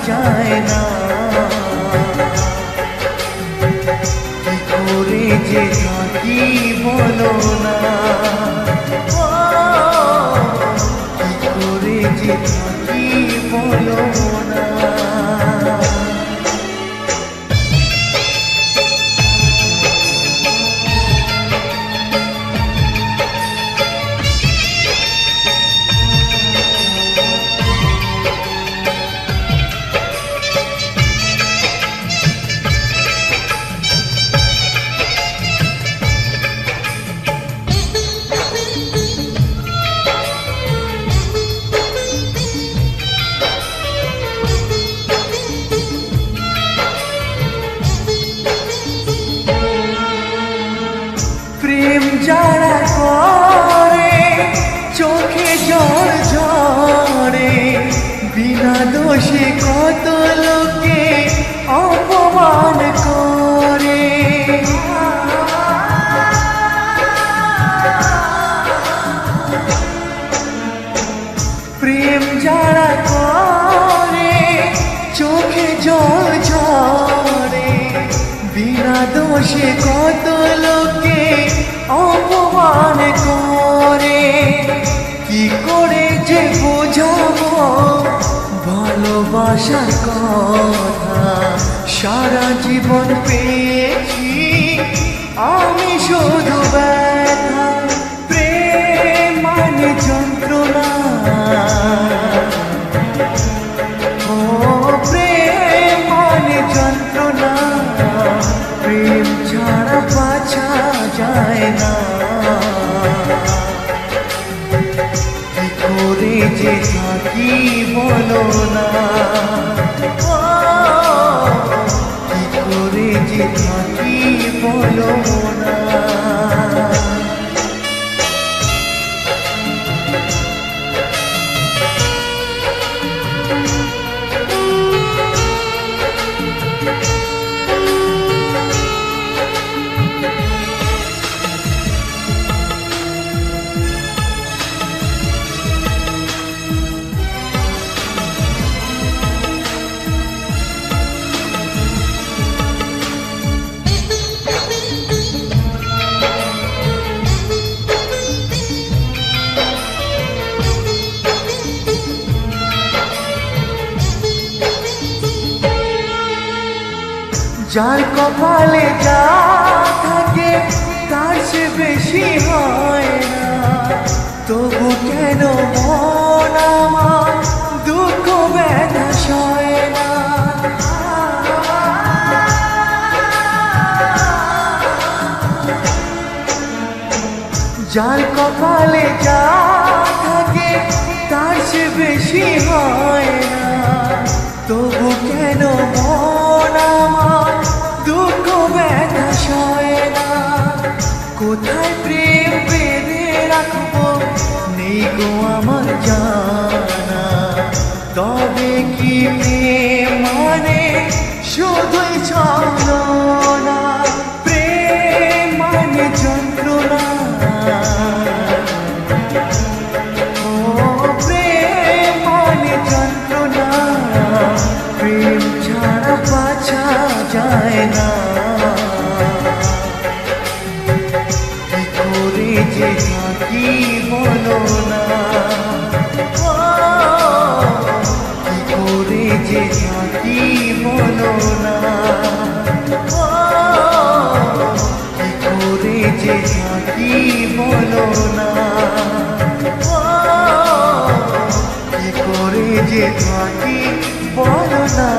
যায় না। কি করে যে থাকি বলো না, কি করে যে থাকি বলো না। প্রেম যারা করে চোখে জল ঝরে, বিনা দোষে কত লোকে অপমান করে। প্রেম যারা করে চোখে জল ঝরে, বিনা দোষে কত লোকে অপমান করে। কি করে যে বোঝাবো ভালোবাসার কথা, সারা জীবন পেয়েছি আমি শুধু ব্যথা। প্রেম মানে যন্ত্রণা, ও প্রেম মানে যন্ত্রণা, প্রেম ছাড়া বাঁচা যায় না। কি করে যে থাকি বলো না, কি করে যে থাকি বলো না। যার কপালে যা থাকে তার সে বেশি হয় না, তবু কেন মন আমার দুঃখ ব্যথা সয় না। যার কপালে যা থাকে তার সে বেশি হয় না, তবু কেন মন আমার দুঃখ ব্যথা সয় না। কোথায় প্রেম বেঁধে রাখবো নেই গো আমার জানা, তবে কি প্রেম মানে শুধুই ছলনা। প্রেম মানে যন্ত্রণা, ও প্রেম মানে যন্ত্রণা, প্রেম ছাড়া বাঁচা যায় না। কি করে যে থাকি বলো না, কি করে যে থাকি বলো না, কি করে যে থাকি বলো না, কি করে যে থাকি বলো না।